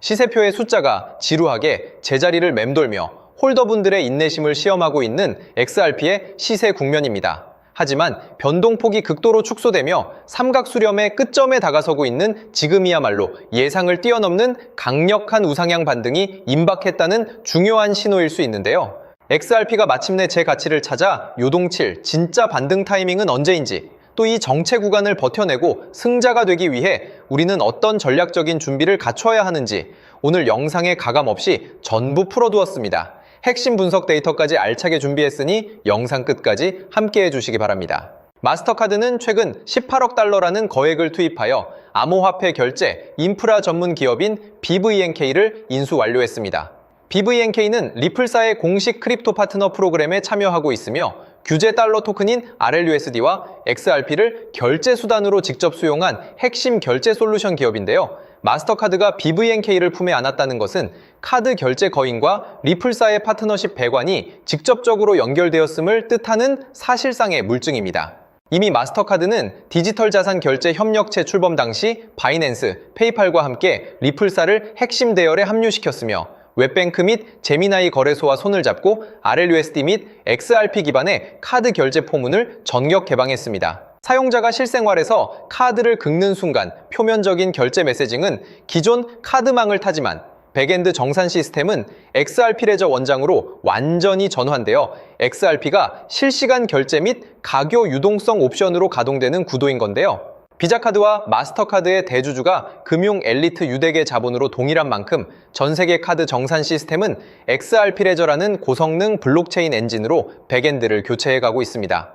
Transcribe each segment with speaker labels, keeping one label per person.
Speaker 1: 시세표의 숫자가 지루하게 제자리를 맴돌며 홀더분들의 인내심을 시험하고 있는 XRP의 시세 국면입니다. 하지만 변동폭이 극도로 축소되며 삼각수렴의 끝점에 다가서고 있는 지금이야말로 예상을 뛰어넘는 강력한 우상향 반등이 임박했다는 중요한 신호일 수 있는데요. XRP가 마침내 제 가치를 찾아 요동칠 진짜 반등 타이밍은 언제인지, 또 이 정체 구간을 버텨내고 승자가 되기 위해 우리는 어떤 전략적인 준비를 갖춰야 하는지 오늘 영상에 가감없이 전부 풀어두었습니다. 핵심 분석 데이터까지 알차게 준비했으니 영상 끝까지 함께 해주시기 바랍니다. 마스터카드는 최근 18억 달러라는 거액을 투입하여 암호화폐 결제, 인프라 전문 기업인 BVNK를 인수 완료했습니다. BVNK는 리플사의 공식 크립토 파트너 프로그램에 참여하고 있으며 규제 달러 토큰인 RLUSD와 XRP를 결제 수단으로 직접 수용한 핵심 결제 솔루션 기업인데요. 마스터카드가 BVNK를 품에 안았다는 것은 카드 결제 거인과 리플사의 파트너십 배관이 직접적으로 연결되었음을 뜻하는 사실상의 물증입니다. 이미 마스터카드는 디지털 자산 결제 협력체 출범 당시 바이낸스, 페이팔과 함께 리플사를 핵심 대열에 합류시켰으며 웹뱅크 및 제미나이 거래소와 손을 잡고 RLUSD 및 XRP 기반의 카드 결제 포문을 전격 개방했습니다. 사용자가 실생활에서 카드를 긁는 순간 표면적인 결제 메시징은 기존 카드망을 타지만 백엔드 정산 시스템은 XRP 레저 원장으로 완전히 전환되어 XRP가 실시간 결제 및 가교 유동성 옵션으로 가동되는 구도인 건데요. 비자카드와 마스터카드의 대주주가 금융 엘리트 유대계 자본으로 동일한 만큼 전 세계 카드 정산 시스템은 XRP 레저라는 고성능 블록체인 엔진으로 백엔드를 교체해가고 있습니다.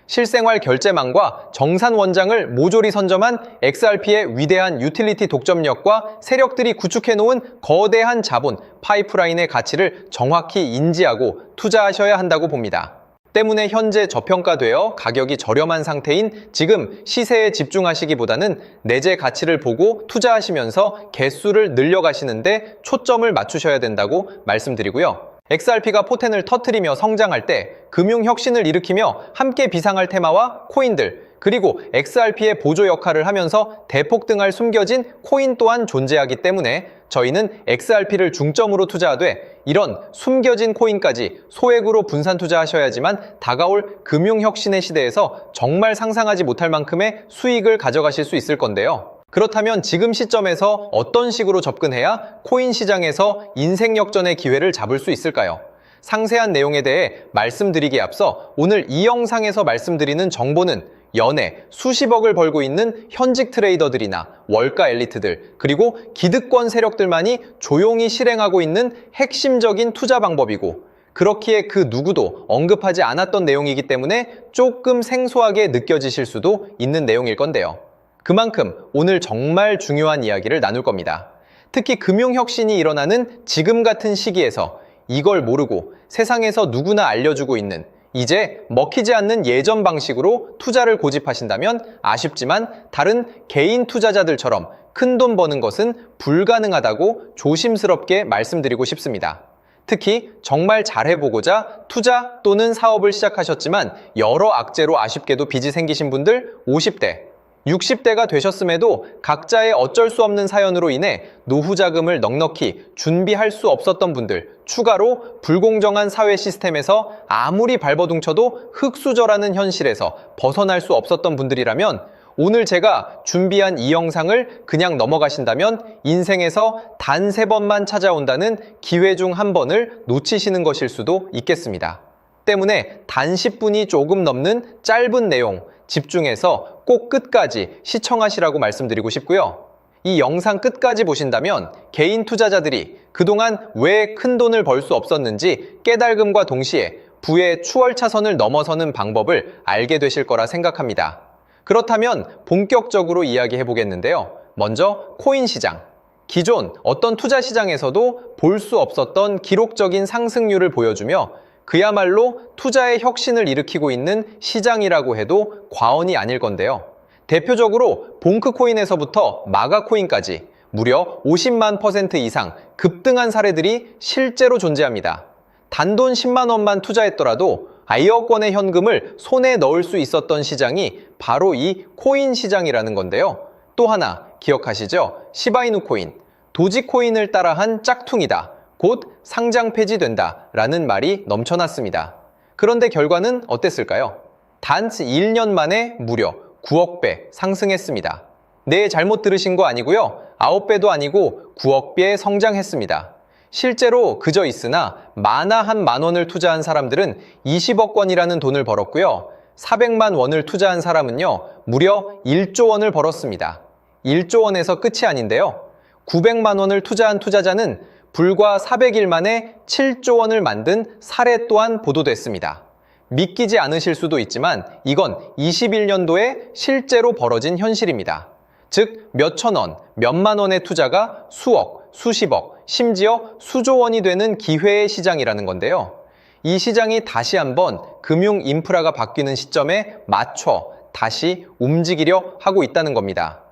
Speaker 1: 실생활 결제망과 정산 원장을 모조리 선점한 XRP의 위대한 유틸리티 독점력과 세력들이 구축해놓은 거대한 자본, 파이프라인의 가치를 정확히 인지하고 투자하셔야 한다고 봅니다. 때문에 현재 저평가되어 가격이 저렴한 상태인 지금 시세에 집중하시기보다는 내재 가치를 보고 투자하시면서 개수를 늘려가시는데 초점을 맞추셔야 된다고 말씀드리고요. XRP가 포텐을 터뜨리며 성장할 때 금융혁신을 일으키며 함께 비상할 테마와 코인들, 그리고 XRP의 보조 역할을 하면서 대폭등할 숨겨진 코인 또한 존재하기 때문에 저희는 XRP를 중점으로 투자하되 이런 숨겨진 코인까지 소액으로 분산 투자하셔야지만 다가올 금융혁신의 시대에서 정말 상상하지 못할 만큼의 수익을 가져가실 수 있을 건데요. 그렇다면 지금 시점에서 어떤 식으로 접근해야 코인 시장에서 인생 역전의 기회를 잡을 수 있을까요? 상세한 내용에 대해 말씀드리기에 앞서 오늘 이 영상에서 말씀드리는 정보는 연에 수십억을 벌고 있는 현직 트레이더들이나 월가 엘리트들, 그리고 기득권 세력들만이 조용히 실행하고 있는 핵심적인 투자 방법이고, 그렇기에 그 누구도 언급하지 않았던 내용이기 때문에 조금 생소하게 느껴지실 수도 있는 내용일 건데요. 그만큼 오늘 정말 중요한 이야기를 나눌 겁니다. 특히 금융혁신이 일어나는 지금 같은 시기에서 이걸 모르고 세상에서 누구나 알려주고 있는, 이제 먹히지 않는 예전 방식으로 투자를 고집하신다면 아쉽지만 다른 개인 투자자들처럼 큰돈 버는 것은 불가능하다고 조심스럽게 말씀드리고 싶습니다. 특히 정말 잘해보고자 투자 또는 사업을 시작하셨지만 여러 악재로 아쉽게도 빚이 생기신 분들 50대, 60대가 되셨음에도 각자의 어쩔 수 없는 사연으로 인해 노후 자금을 넉넉히 준비할 수 없었던 분들, 추가로 불공정한 사회 시스템에서 아무리 발버둥쳐도 흙수저라는 현실에서 벗어날 수 없었던 분들이라면 오늘 제가 준비한 이 영상을 그냥 넘어가신다면 인생에서 단 3번만 찾아온다는 기회 중 한 번을 놓치시는 것일 수도 있겠습니다. 때문에 단 10분이 조금 넘는 짧은 내용 집중해서 꼭 끝까지 시청하시라고 말씀드리고 싶고요. 이 영상 끝까지 보신다면 개인 투자자들이 그동안 왜 큰 돈을 벌 수 없었는지 깨달음과 동시에 부의 추월차선을 넘어서는 방법을 알게 되실 거라 생각합니다. 그렇다면 본격적으로 이야기해 보겠는데요. 먼저 코인 시장. 기존 어떤 투자 시장에서도 볼 수 없었던 기록적인 상승률을 보여주며 그야말로 투자의 혁신을 일으키고 있는 시장이라고 해도 과언이 아닐 건데요. 대표적으로 봉크코인에서부터 마가코인까지 무려 50만 % 이상 급등한 사례들이 실제로 존재합니다. 단돈 10만 원만 투자했더라도 1억 원의 현금을 손에 넣을 수 있었던 시장이 바로 이 코인 시장이라는 건데요. 또 하나 기억하시죠? 시바이누 코인. 도지코인을 따라한 짝퉁이다. 곧 상장 폐지된다. 라는 말이 넘쳐났습니다. 그런데 결과는 어땠을까요? 단 1년 만에 무려 9억 배 상승했습니다. 네, 잘못 들으신 거 아니고요. 9배도 아니고 9억 배 성장했습니다. 실제로 그저 있으나 만화 한 만 원을 투자한 사람들은 20억 원이라는 돈을 벌었고요. 400만 원을 투자한 사람은요, 무려 1조 원을 벌었습니다. 1조 원에서 끝이 아닌데요. 900만 원을 투자한 투자자는 불과 400일 만에 7조 원을 만든 사례 또한 보도됐습니다. 믿기지 않으실 수도 있지만 이건 21년도에 실제로 벌어진 현실입니다. 즉, 몇천 원, 몇만 원의 투자가 수억, 수십억, 심지어 수조 원이 되는 기회의 시장이라는 건데요. 이 시장이 다시 한번 금융 인프라가 바뀌는 시점에 맞춰 다시 움직이려 하고 있다는 겁니다.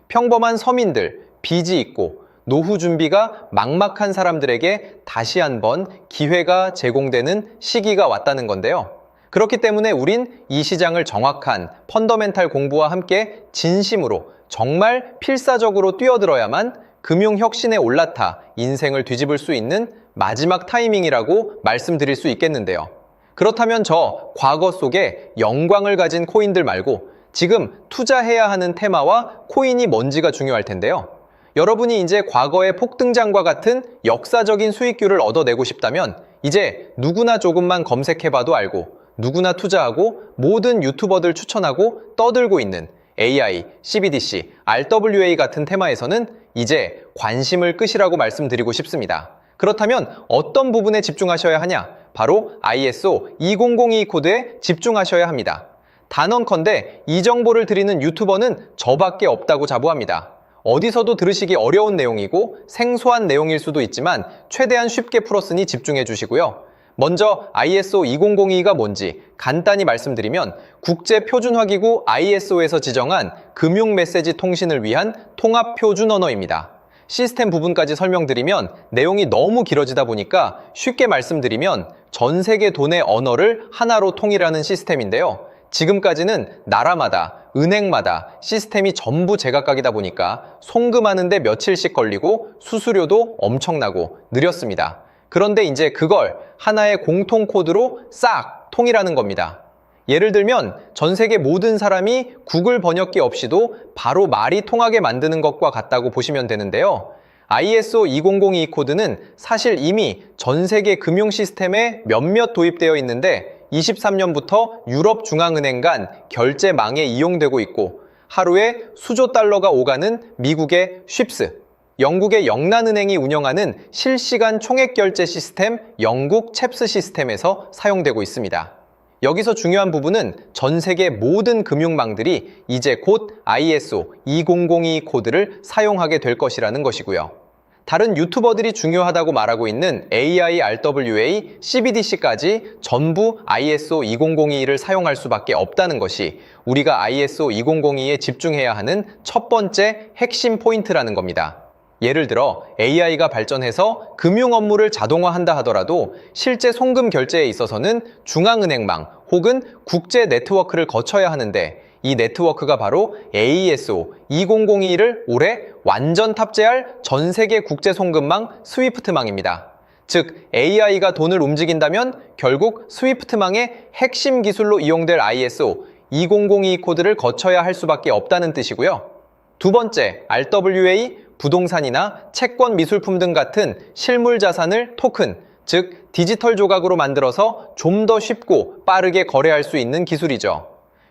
Speaker 1: 평범한 서민들, 빚이 있고 노후 준비가 막막한 사람들에게 다시 한번 기회가 제공되는 시기가 왔다는 건데요. 그렇기 때문에 우린 이 시장을 정확한 펀더멘탈 공부와 함께 진심으로 정말 필사적으로 뛰어들어야만 금융혁신에 올라타 인생을 뒤집을 수 있는 마지막 타이밍이라고 말씀드릴 수 있겠는데요. 그렇다면 저 과거 속에 영광을 가진 코인들 말고 지금 투자해야 하는 테마와 코인이 뭔지가 중요할 텐데요. 여러분이 이제 과거의 폭등장과 같은 역사적인 수익률을 얻어내고 싶다면 이제 누구나 조금만 검색해봐도 알고 누구나 투자하고 모든 유튜버들 추천하고 떠들고 있는 AI, CBDC, RWA 같은 테마에서는 이제 관심을 끄시라고 말씀드리고 싶습니다. 그렇다면 어떤 부분에 집중하셔야 하냐? 바로 ISO 2002 코드에 집중하셔야 합니다. 단언컨대 이 정보를 드리는 유튜버는 저밖에 없다고 자부합니다. 어디서도 들으시기 어려운 내용이고 생소한 내용일 수도 있지만 최대한 쉽게 풀었으니 집중해 주시고요. 먼저 ISO 2002가 뭔지 간단히 말씀드리면 국제표준화기구 ISO에서 지정한 금융메시지 통신을 위한 통합표준 언어입니다. 시스템 부분까지 설명드리면 내용이 너무 길어지다 보니까 쉽게 말씀드리면 전 세계 돈의 언어를 하나로 통일하는 시스템인데요. 지금까지는 나라마다, 은행마다 시스템이 전부 제각각이다 보니까 송금하는데 며칠씩 걸리고 수수료도 엄청나고 느렸습니다. 그런데 이제 그걸 하나의 공통 코드로 싹 통일하는 겁니다. 예를 들면 전 세계 모든 사람이 구글 번역기 없이도 바로 말이 통하게 만드는 것과 같다고 보시면 되는데요. ISO 2002 코드는 사실 이미 전 세계 금융 시스템에 몇몇 도입되어 있는데 23년부터 유럽중앙은행 간 결제망에 이용되고 있고 하루에 수조 달러가 오가는 미국의 쉽스, 영국의 영란은행이 운영하는 실시간 총액결제 시스템 영국 챕스 시스템에서 사용되고 있습니다. 여기서 중요한 부분은 전 세계 모든 금융망들이 이제 곧 ISO 2002 코드를 사용하게 될 것이라는 것이고요. 다른 유튜버들이 중요하다고 말하고 있는 AI, RWA, CBDC까지 전부 ISO 2002를 사용할 수밖에 없다는 것이 우리가 ISO 2002에 집중해야 하는 첫 번째 핵심 포인트라는 겁니다. 예를 들어 AI가 발전해서 금융 업무를 자동화한다 하더라도 실제 송금 결제에 있어서는 중앙은행망 혹은 국제 네트워크를 거쳐야 하는데 이 네트워크가 바로 AESO 2002를 올해 완전 탑재할 전 세계 국제 송금망 스위프트망입니다. 즉 AI가 돈을 움직인다면 결국 스위프트망의 핵심 기술로 이용될 ISO 2002 코드를 거쳐야 할 수밖에 없다는 뜻이고요. 두 번째, RWA, 부동산이나 채권 미술품 등 같은 실물 자산을 토큰, 즉 디지털 조각으로 만들어서 좀 더 쉽고 빠르게 거래할 수 있는 기술이죠.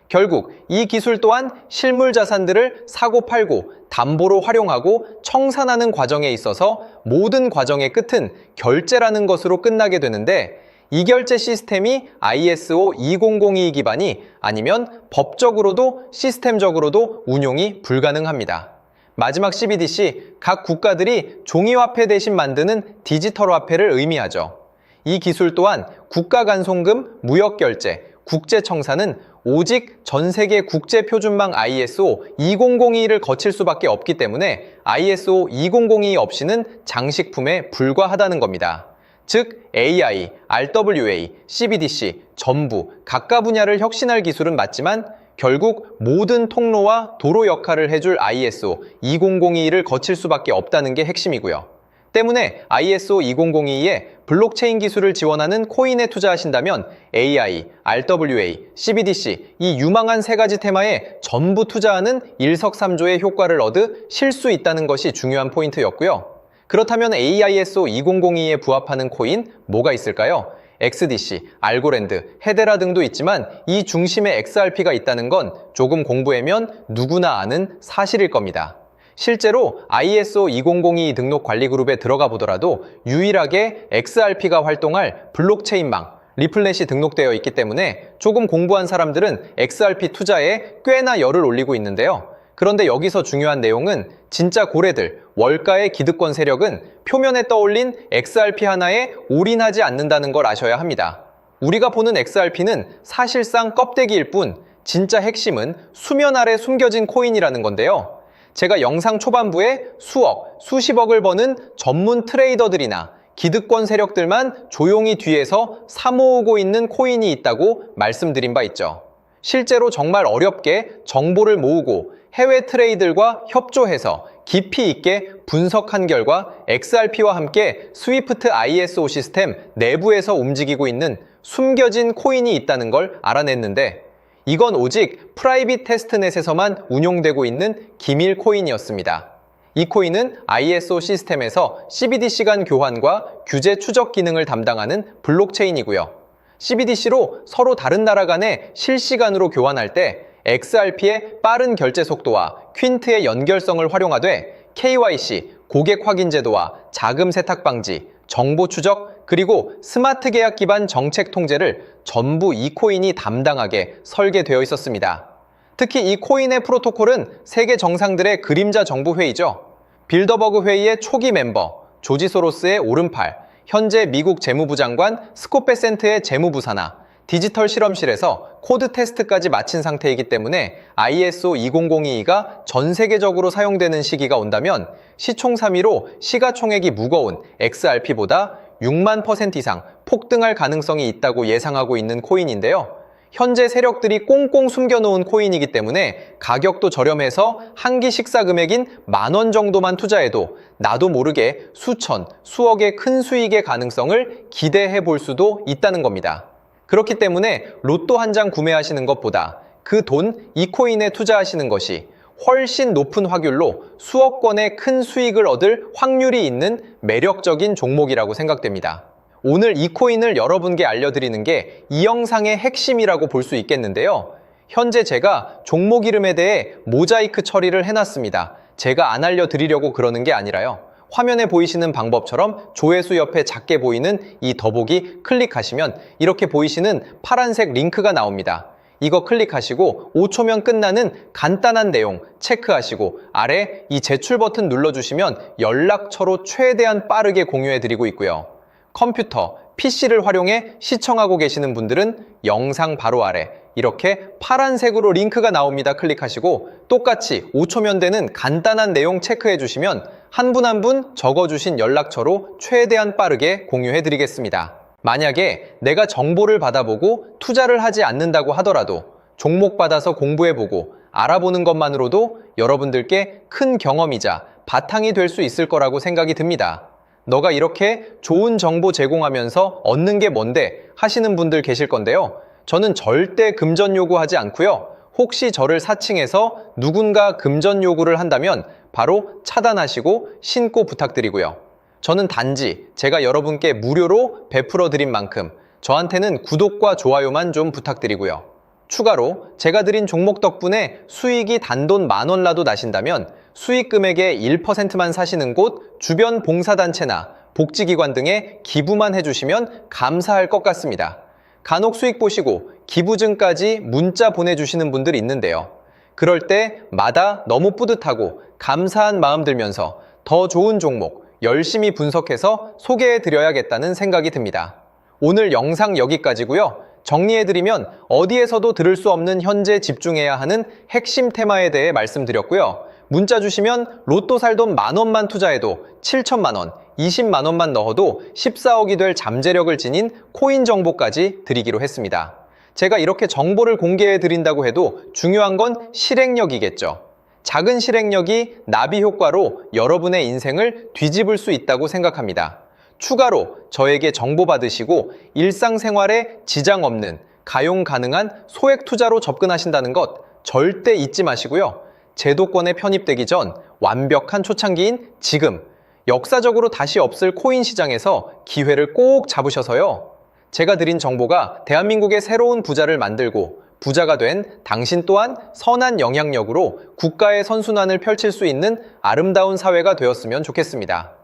Speaker 1: 결국 이 기술 또한 실물 자산들을 사고 팔고 담보로 활용하고 청산하는 과정에 있어서 모든 과정의 끝은 결제라는 것으로 끝나게 되는데 이 결제 시스템이 ISO 2002 기반이 아니면 법적으로도 시스템적으로도 운용이 불가능합니다. 마지막 CBDC, 각 국가들이 종이화폐 대신 만드는 디지털 화폐를 의미하죠. 이 기술 또한 국가 간 송금, 무역결제, 국제청산은 오직 전 세계 국제표준망 ISO 2002를 거칠 수밖에 없기 때문에 ISO 2002 없이는 장식품에 불과하다는 겁니다. 즉 AI, RWA, CBDC 전부 각각 분야를 혁신할 기술은 맞지만 결국 모든 통로와 도로 역할을 해줄 ISO 20022를 거칠 수밖에 없다는 게 핵심이고요. 때문에 ISO 2022에 블록체인 기술을 지원하는 코인에 투자하신다면 AI, RWA, CBDC 이 유망한 세 가지 테마에 전부 투자하는 일석삼조의 효과를 얻으실 수 있다는 것이 중요한 포인트였고요. 그렇다면 AISO 2022에 부합하는 코인 뭐가 있을까요? XDC, 알고랜드, 헤데라 등도 있지만 이 중심에 XRP가 있다는 건 조금 공부하면 누구나 아는 사실일 겁니다. 실제로 ISO 2022 등록 관리 그룹에 들어가 보더라도 유일하게 XRP가 활동할 블록체인망, 리플넷이 등록되어 있기 때문에 조금 공부한 사람들은 XRP 투자에 꽤나 열을 올리고 있는데요. 그런데 여기서 중요한 내용은 진짜 고래들, 월가의 기득권 세력은 표면에 떠올린 XRP 하나에 올인하지 않는다는 걸 아셔야 합니다. 우리가 보는 XRP는 사실상 껍데기일 뿐 진짜 핵심은 수면 아래 숨겨진 코인이라는 건데요. 제가 영상 초반부에 수억, 수십억을 버는 전문 트레이더들이나 기득권 세력들만 조용히 뒤에서 사모으고 있는 코인이 있다고 말씀드린 바 있죠. 실제로 정말 어렵게 정보를 모으고 해외 트레이들과 협조해서 깊이 있게 분석한 결과 XRP와 함께 스위프트 ISO 시스템 내부에서 움직이고 있는 숨겨진 코인이 있다는 걸 알아냈는데 이건 오직 프라이빗 테스트넷에서만 운용되고 있는 기밀 코인이었습니다. 이 코인은 ISO 시스템에서 CBDC 간 교환과 규제 추적 기능을 담당하는 블록체인이고요. CBDC로 서로 다른 나라 간에 실시간으로 교환할 때 XRP의 빠른 결제 속도와 퀸트의 연결성을 활용하되 KYC, 고객 확인 제도와 자금 세탁 방지, 정보 추적, 그리고 스마트 계약 기반 정책 통제를 전부 이 코인이 담당하게 설계되어 있었습니다. 특히 이 코인의 프로토콜은 세계 정상들의 그림자 정부 회의죠. 빌더버그 회의의 초기 멤버, 조지 소로스의 오른팔, 현재 미국 재무부 장관 스콧 베센트의 재무부 산하, 디지털 실험실에서 코드 테스트까지 마친 상태이기 때문에 ISO 20022가 전 세계적으로 사용되는 시기가 온다면 시총삼위로 시가총액이 무거운 XRP보다 6만 % 이상 폭등할 가능성이 있다고 예상하고 있는 코인인데요. 현재 세력들이 꽁꽁 숨겨놓은 코인이기 때문에 가격도 저렴해서 한 끼 식사 금액인 10,000원 정도만 투자해도 나도 모르게 수천, 수억의 큰 수익의 가능성을 기대해 볼 수도 있다는 겁니다. 그렇기 때문에 로또 한 장 구매하시는 것보다 그 돈 이 코인에 투자하시는 것이 훨씬 높은 확률로 수억 건의 큰 수익을 얻을 확률이 있는 매력적인 종목이라고 생각됩니다. 오늘 이 코인을 여러분께 알려드리는 게 이 영상의 핵심이라고 볼 수 있겠는데요. 현재 제가 종목 이름에 대해 모자이크 처리를 해놨습니다. 제가 안 알려드리려고 그러는 게 아니라요. 화면에 보이시는 방법처럼 조회수 옆에 작게 보이는 이 더보기 클릭하시면 이렇게 보이시는 파란색 링크가 나옵니다. 이거 클릭하시고 5초면 끝나는 간단한 내용 체크하시고 아래 이 제출 버튼 눌러주시면 연락처로 최대한 빠르게 공유해드리고 있고요. 컴퓨터, PC를 활용해 시청하고 계시는 분들은 영상 바로 아래 이렇게 파란색으로 링크가 나옵니다. 클릭하시고 똑같이 5초면 되는 간단한 내용 체크해 주시면 한 분 한 분 적어주신 연락처로 최대한 빠르게 공유해 드리겠습니다. 만약에 내가 정보를 받아보고 투자를 하지 않는다고 하더라도 종목 받아서 공부해보고 알아보는 것만으로도 여러분들께 큰 경험이자 바탕이 될 수 있을 거라고 생각이 듭니다. 너가 이렇게 좋은 정보 제공하면서 얻는 게 뭔데 하시는 분들 계실 건데요. 저는 절대 금전 요구하지 않고요. 혹시 저를 사칭해서 누군가 금전 요구를 한다면 바로 차단하시고 신고 부탁드리고요. 저는 단지 제가 여러분께 무료로 베풀어 드린 만큼 저한테는 구독과 좋아요만 좀 부탁드리고요. 추가로 제가 드린 종목 덕분에 수익이 단돈 10,000원라도 나신다면 수익 금액의 1%만 사시는 곳 주변 봉사단체나 복지기관 등에 기부만 해주시면 감사할 것 같습니다. 간혹 수익 보시고 기부증까지 문자 보내주시는 분들이 있는데요. 그럴 때마다 너무 뿌듯하고 감사한 마음 들면서 더 좋은 종목 열심히 분석해서 소개해드려야겠다는 생각이 듭니다. 오늘 영상 여기까지고요. 정리해드리면 어디에서도 들을 수 없는 현재 집중해야 하는 핵심 테마에 대해 말씀드렸고요. 문자 주시면 로또 살 돈 10,000원만 투자해도 7천만 원, 20만 원만 넣어도 14억이 될 잠재력을 지닌 코인 정보까지 드리기로 했습니다. 제가 이렇게 정보를 공개해 드린다고 해도 중요한 건 실행력이겠죠. 작은 실행력이 나비 효과로 여러분의 인생을 뒤집을 수 있다고 생각합니다. 추가로 저에게 정보 받으시고 일상생활에 지장 없는 가용 가능한 소액 투자로 접근하신다는 것 절대 잊지 마시고요. 제도권에 편입되기 전 완벽한 초창기인 지금 역사적으로 다시 없을 코인 시장에서 기회를 꼭 잡으셔서요. 제가 드린 정보가 대한민국의 새로운 부자를 만들고 부자가 된 당신 또한 선한 영향력으로 국가의 선순환을 펼칠 수 있는 아름다운 사회가 되었으면 좋겠습니다.